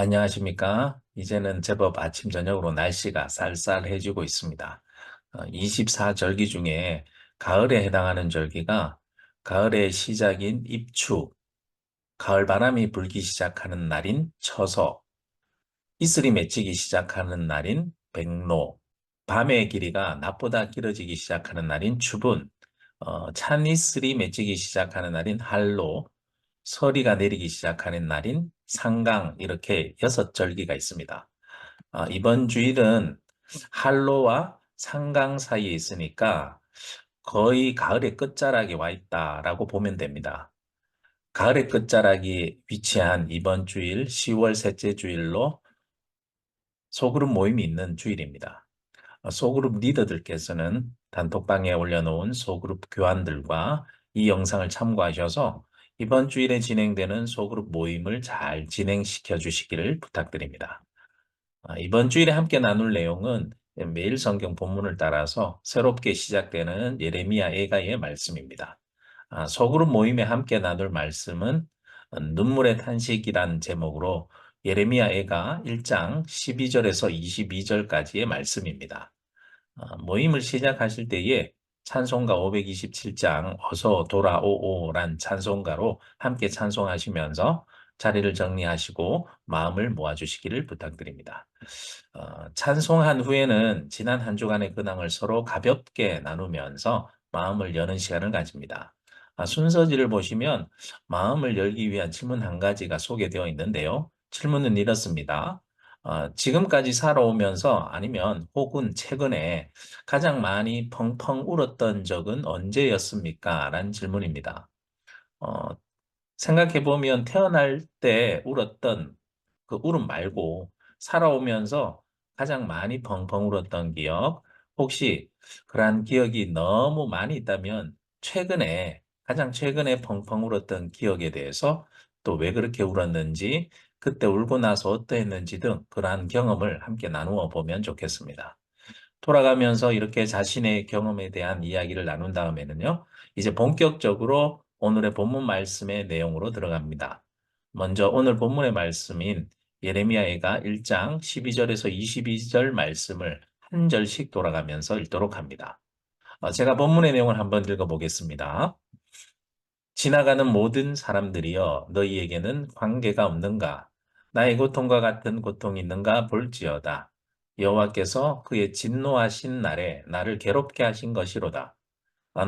안녕하십니까? 이제는 제법 아침, 저녁으로 날씨가 쌀쌀해지고 있습니다. 24절기 중에 가을에 해당하는 절기가 가을의 시작인 입추, 가을 바람이 불기 시작하는 날인 처서, 이슬이 맺히기 시작하는 날인 백로, 밤의 길이가 낮보다 길어지기 시작하는 날인 추분, 찬 이슬이 맺히기 시작하는 날인 한로, 서리가 내리기 시작하는 날인 상강, 이렇게 6절기가 있습니다. 이번 주일은 한로와 상강 사이에 있으니까 거의 가을의 끝자락에 와 있다라고 보면 됩니다. 가을의 끝자락이 위치한 이번 주일 10월 셋째 주일로 소그룹 모임이 있는 주일입니다. 소그룹 리더들께서는 단톡방에 올려놓은 소그룹 교환들과 이 영상을 참고하셔서 이번 주일에 진행되는 소그룹 모임을 잘 진행시켜 주시기를 부탁드립니다. 이번 주일에 함께 나눌 내용은 매일 성경 본문을 따라서 새롭게 시작되는 예레미야 예가의 말씀입니다. 소그룹 모임에 함께 나눌 말씀은 눈물의 탄식이란 제목으로 예레미야 예가 1장 12절에서 22절까지의 말씀입니다. 모임을 시작하실 때에 찬송가 527장 어서 돌아오오란 찬송가로 함께 찬송하시면서 자리를 정리하시고 마음을 모아주시기를 부탁드립니다. 찬송한 후에는 지난 한 주간의 근황을 서로 가볍게 나누면서 마음을 여는 시간을 가집니다. 순서지를 보시면 마음을 열기 위한 질문 한 가지가 소개되어 있는데요. 질문은 이렇습니다. 지금까지 살아오면서 아니면 혹은 최근에 가장 많이 펑펑 울었던 적은 언제였습니까? 라는 질문입니다. 어, 생각해보면 태어날 때 울었던 그 울음 말고 살아오면서 가장 많이 펑펑 울었던 기억, 혹시 그러한 기억이 너무 많이 있다면 가장 최근에 펑펑 울었던 기억에 대해서 또 왜 그렇게 울었는지, 그때 울고 나서 어떠했는지 등 그러한 경험을 함께 나누어 보면 좋겠습니다. 돌아가면서 이렇게 자신의 경험에 대한 이야기를 나눈 다음에는요, 이제 본격적으로 오늘의 본문 말씀의 내용으로 들어갑니다. 먼저 오늘 본문의 말씀인 예레미야가 1장 12절에서 22절 말씀을 한 절씩 돌아가면서 읽도록 합니다. 제가 본문의 내용을 한번 읽어보겠습니다. 지나가는 모든 사람들이여 너희에게는 관계가 없는가? 나의 고통과 같은 고통이 있는가 볼지어다. 여호와께서 그의 진노하신 날에 나를 괴롭게 하신 것이로다.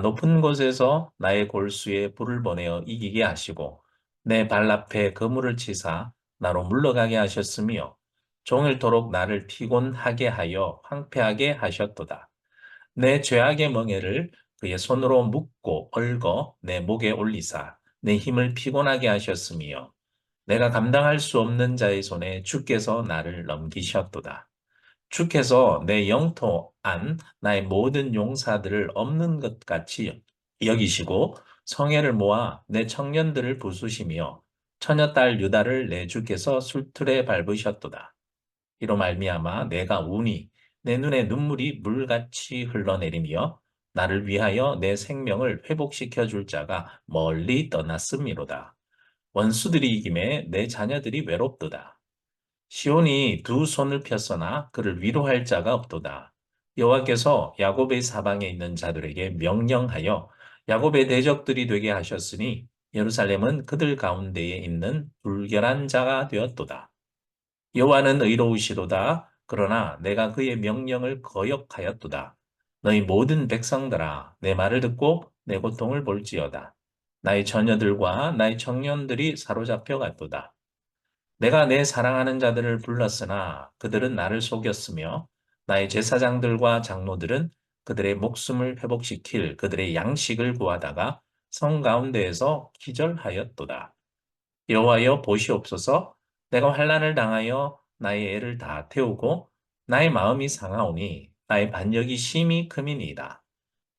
높은 곳에서 나의 골수에 불을 보내어 이기게 하시고 내 발 앞에 그물을 치사 나로 물러가게 하셨으며 종일토록 나를 피곤하게 하여 황폐하게 하셨도다. 내 죄악의 멍에를 그의 손으로 묶고 얽어 내 목에 올리사 내 힘을 피곤하게 하셨으며 내가 감당할 수 없는 자의 손에 주께서 나를 넘기셨도다. 주께서 내 영토 안 나의 모든 용사들을 없는 것 같이 여기시고 성애를 모아 내 청년들을 부수시며 처녀딸 유다를 내 주께서 술틀에 밟으셨도다. 이로 말미암아 내가 우니 내 눈에 눈물이 물같이 흘러내리며 나를 위하여 내 생명을 회복시켜 줄 자가 멀리 떠났음이로다. 원수들이 이김에 내 자녀들이 외롭도다. 시온이 두 손을 폈으나 그를 위로할 자가 없도다. 여호와께서 야곱의 사방에 있는 자들에게 명령하여 야곱의 대적들이 되게 하셨으니 예루살렘은 그들 가운데에 있는 불결한 자가 되었도다. 여호와는 의로우시도다. 그러나 내가 그의 명령을 거역하였도다. 너희 모든 백성들아 내 말을 듣고 내 고통을 볼지어다. 나의 처녀들과 나의 청년들이 사로잡혀 갔도다. 내가 내 사랑하는 자들을 불렀으나 그들은 나를 속였으며 나의 제사장들과 장로들은 그들의 목숨을 회복시킬 그들의 양식을 구하다가 성 가운데에서 기절하였도다. 여호와여 보시옵소서. 내가 환난을 당하여 나의 애를 다 태우고 나의 마음이 상하오니 나의 반역이 심히 크미니이다.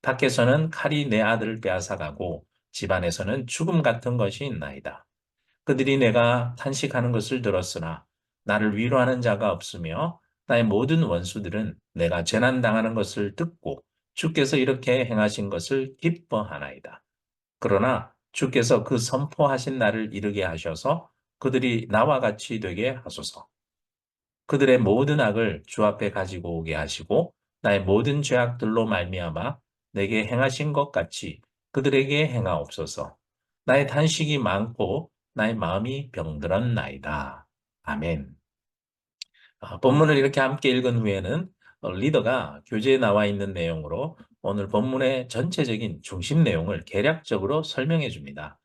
밖에서는 칼이 내 아들을 빼앗아가고 집안에서는 죽음 같은 것이 있나이다. 그들이 내가 탄식하는 것을 들었으나 나를 위로하는 자가 없으며 나의 모든 원수들은 내가 재난당하는 것을 듣고 주께서 이렇게 행하신 것을 기뻐하나이다. 그러나 주께서 그 선포하신 날을 이르게 하셔서 그들이 나와 같이 되게 하소서. 그들의 모든 악을 주 앞에 가지고 오게 하시고 나의 모든 죄악들로 말미암아 내게 행하신 것 같이 그들에게 행하옵소서. 나의 탄식이 많고 나의 마음이 병들었나이다. 아멘. 본문을 이렇게 함께 읽은 후에는 리더가 교재에 나와 있는 내용으로 오늘 본문의 전체적인 중심 내용을 개략적으로 설명해 줍니다.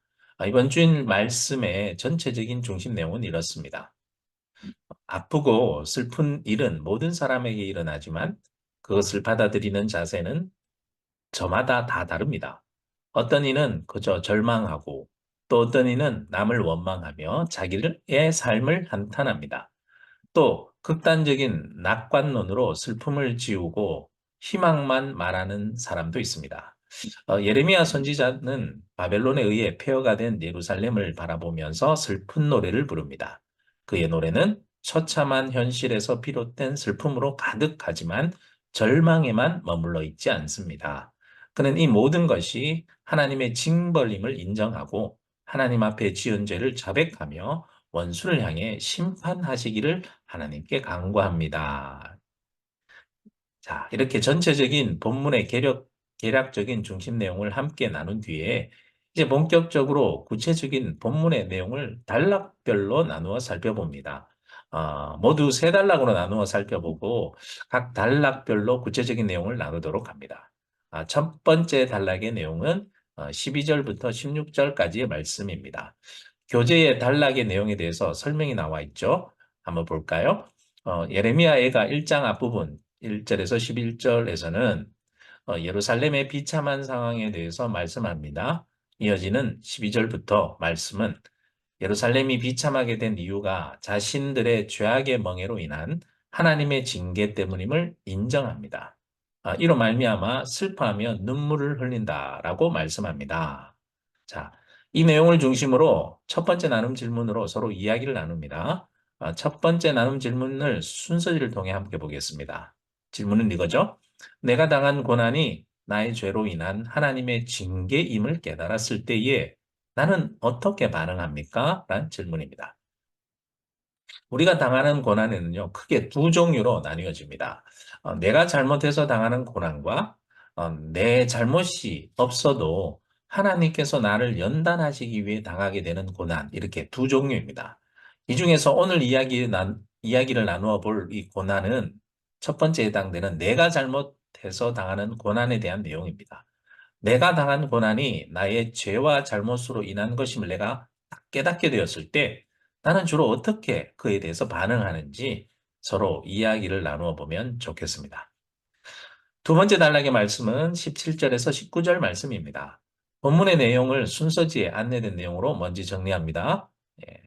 이번 주일 말씀의 전체적인 중심 내용은 이렇습니다. 아프고 슬픈 일은 모든 사람에게 일어나지만 그것을 받아들이는 자세는 저마다 다 다릅니다. 어떤 이는 그저 절망하고 또 어떤 이는 남을 원망하며 자기의 삶을 한탄합니다. 또 극단적인 낙관론으로 슬픔을 지우고 희망만 말하는 사람도 있습니다. 예레미야 선지자는 바벨론에 의해 폐허가 된 예루살렘을 바라보면서 슬픈 노래를 부릅니다. 그의 노래는 처참한 현실에서 비롯된 슬픔으로 가득하지만 절망에만 머물러 있지 않습니다. 그는 이 모든 것이 하나님의 징벌임을 인정하고 하나님 앞에 지은 죄를 자백하며 원수를 향해 심판하시기를 하나님께 간구합니다. 자, 이렇게 전체적인 본문의 개략적인 중심 내용을 함께 나눈 뒤에 이제 본격적으로 구체적인 본문의 내용을 단락별로 나누어 살펴봅니다. 모두 세 단락으로 나누어 살펴보고 각 단락별로 구체적인 내용을 나누도록 합니다. 첫 번째 단락의 내용은 12절부터 16절까지의 말씀입니다. 교재의 단락의 내용에 대해서 설명이 나와 있죠. 한번 볼까요? 예레미야애가 1장 앞부분 1절에서 11절에서는 예루살렘의 비참한 상황에 대해서 말씀합니다. 이어지는 12절부터 말씀은 예루살렘이 비참하게 된 이유가 자신들의 죄악의 멍에로 인한 하나님의 징계 때문임을 인정합니다. 이로 말미암아 슬퍼하며 눈물을 흘린다라고 말씀합니다. 자, 이 내용을 중심으로 첫 번째 나눔 질문으로 서로 이야기를 나눕니다. 첫 번째 나눔 질문을 순서지를 통해 함께 보겠습니다. 질문은 이거죠. 내가 당한 고난이 나의 죄로 인한 하나님의 징계임을 깨달았을 때에 나는 어떻게 반응합니까? 라는 질문입니다. 우리가 당하는 고난에는요, 크게 두 종류로 나뉘어집니다. 내가 잘못해서 당하는 고난과 내 잘못이 없어도 하나님께서 나를 연단하시기 위해 당하게 되는 고난, 이렇게 두 종류입니다. 이 중에서 오늘 이야기를 나누어 볼 이 고난은 첫 번째에 해당되는 내가 잘못해서 당하는 고난에 대한 내용입니다. 내가 당한 고난이 나의 죄와 잘못으로 인한 것임을 내가 딱 깨닫게 되었을 때 나는 주로 어떻게 그에 대해서 반응하는지 서로 이야기를 나누어 보면 좋겠습니다. 두 번째 단락의 말씀은 17절에서 19절 말씀입니다. 본문의 내용을 순서지에 안내된 내용으로 먼저 정리합니다. 예,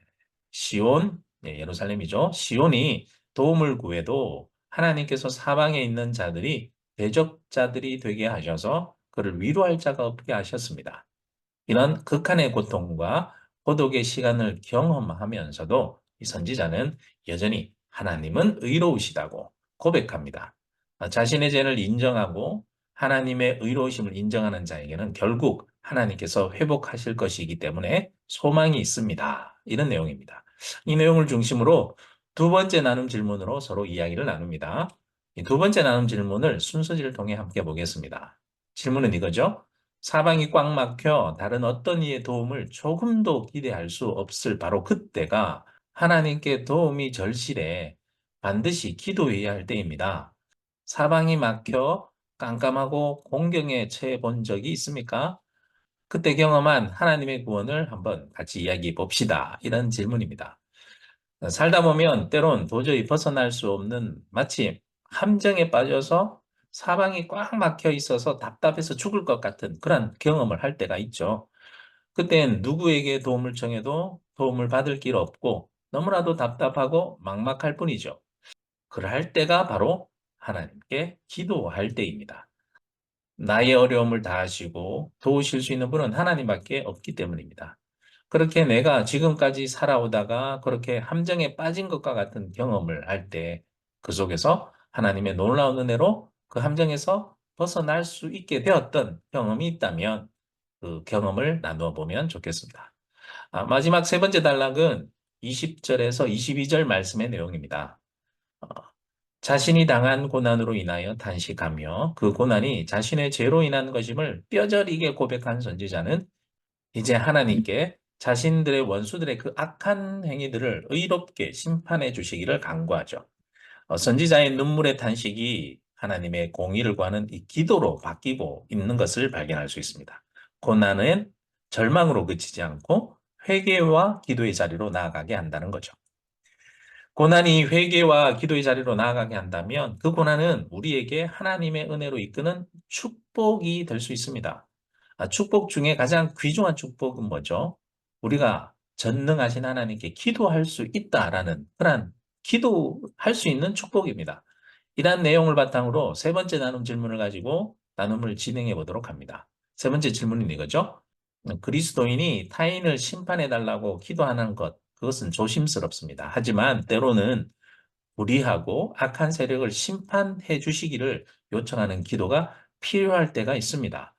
시온, 예루살렘이죠. 시온이 도움을 구해도 하나님께서 사방에 있는 자들이 대적자들이 되게 하셔서 그를 위로할 자가 없게 하셨습니다. 이런 극한의 고통과 고독의 시간을 경험하면서도 이 선지자는 여전히 하나님은 의로우시다고 고백합니다. 자신의 죄를 인정하고 하나님의 의로우심을 인정하는 자에게는 결국 하나님께서 회복하실 것이기 때문에 소망이 있습니다. 이런 내용입니다. 이 내용을 중심으로 두 번째 나눔 질문으로 서로 이야기를 나눕니다. 이 두 번째 나눔 질문을 순서지를 통해 함께 보겠습니다. 질문은 이거죠. 사방이 꽉 막혀 다른 어떤 이의 도움을 조금도 기대할 수 없을 바로 그때가 하나님께 도움이 절실해 반드시 기도해야 할 때입니다. 사방이 막혀 깜깜하고 공경에 처해 본 적이 있습니까? 그때 경험한 하나님의 구원을 한번 같이 이야기해 봅시다. 이런 질문입니다. 살다 보면 때론 도저히 벗어날 수 없는 마치 함정에 빠져서 사방이 꽉 막혀 있어서 답답해서 죽을 것 같은 그런 경험을 할 때가 있죠. 그땐 누구에게 도움을 청해도 도움을 받을 길 없고 너무나도 답답하고 막막할 뿐이죠. 그럴 때가 바로 하나님께 기도할 때입니다. 나의 어려움을 다 아시고 도우실 수 있는 분은 하나님밖에 없기 때문입니다. 그렇게 내가 지금까지 살아오다가 그렇게 함정에 빠진 것과 같은 경험을 할 때 그 속에서 하나님의 놀라운 은혜로 그 함정에서 벗어날 수 있게 되었던 경험이 있다면 그 경험을 나누어 보면 좋겠습니다. 마지막 세 번째 단락은 20절에서 22절 말씀의 내용입니다. 어, 자신이 당한 고난으로 인하여 탄식하며 그 고난이 자신의 죄로 인한 것임을 뼈저리게 고백한 선지자는 이제 하나님께 자신들의 원수들의 그 악한 행위들을 의롭게 심판해 주시기를 간구하죠. 선지자의 눈물의 탄식이 하나님의 공의를 구하는 이 기도로 바뀌고 있는 것을 발견할 수 있습니다. 고난은 절망으로 그치지 않고 회개와 기도의 자리로 나아가게 한다는 거죠. 고난이 회개와 기도의 자리로 나아가게 한다면 그 고난은 우리에게 하나님의 은혜로 이끄는 축복이 될 수 있습니다. 축복 중에 가장 귀중한 축복은 뭐죠? 우리가 전능하신 하나님께 기도할 수 있다라는 그런 기도할 수 있는 축복입니다. 이러한 내용을 바탕으로 세 번째 나눔 질문을 가지고 나눔을 진행해 보도록 합니다. 세 번째 질문은 이거죠. 그리스도인이 타인을 심판해 달라고 기도하는 것, 그것은 조심스럽습니다. 하지만 때로는 불의하고 악한 세력을 심판해 주시기를 요청하는 기도가 필요할 때가 있습니다.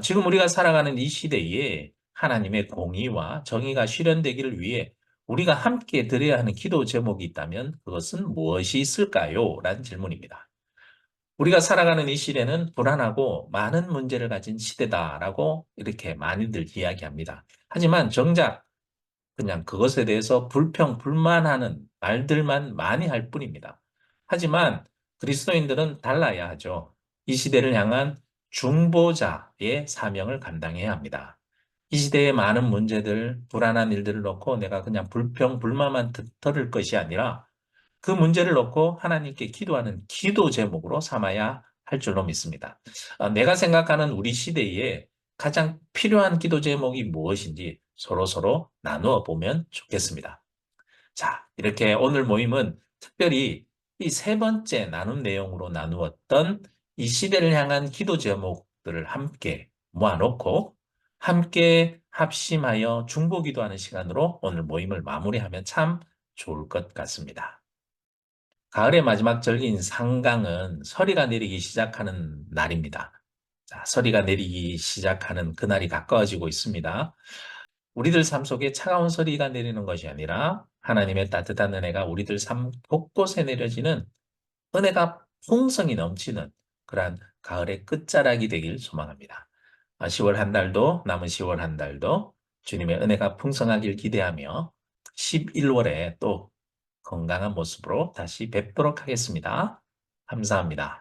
지금 우리가 살아가는 이 시대에 하나님의 공의와 정의가 실현되기를 위해 우리가 함께 드려야 하는 기도 제목이 있다면 그것은 무엇이 있을까요? 라는 질문입니다. 우리가 살아가는 이 시대는 불안하고 많은 문제를 가진 시대다라고 이렇게 많이들 이야기합니다. 하지만 정작 그냥 그것에 대해서 불평, 불만하는 말들만 많이 할 뿐입니다. 하지만 그리스도인들은 달라야 하죠. 이 시대를 향한 중보자의 사명을 감당해야 합니다. 이 시대의 많은 문제들, 불안한 일들을 놓고 내가 그냥 불평, 불만만 들을 것이 아니라 그 문제를 놓고 하나님께 기도하는 기도 제목으로 삼아야 할 줄로 믿습니다. 내가 생각하는 우리 시대에 가장 필요한 기도 제목이 무엇인지 서로서로 나누어 보면 좋겠습니다. 자, 이렇게 오늘 모임은 특별히 이 세 번째 나눔 내용으로 나누었던 이 시대를 향한 기도 제목들을 함께 모아놓고 함께 합심하여 중보 기도하는 시간으로 오늘 모임을 마무리하면 참 좋을 것 같습니다. 가을의 마지막 절기인 상강은 서리가 내리기 시작하는 날입니다. 자, 서리가 내리기 시작하는 그날이 가까워지고 있습니다. 우리들 삶 속에 차가운 서리가 내리는 것이 아니라 하나님의 따뜻한 은혜가 우리들 삶 곳곳에 내려지는 은혜가 풍성이 넘치는 그러한 가을의 끝자락이 되길 소망합니다. 10월 한 달도 남은 10월 한 달도 주님의 은혜가 풍성하길 기대하며 11월에 또 건강한 모습으로 다시 뵙도록 하겠습니다. 감사합니다.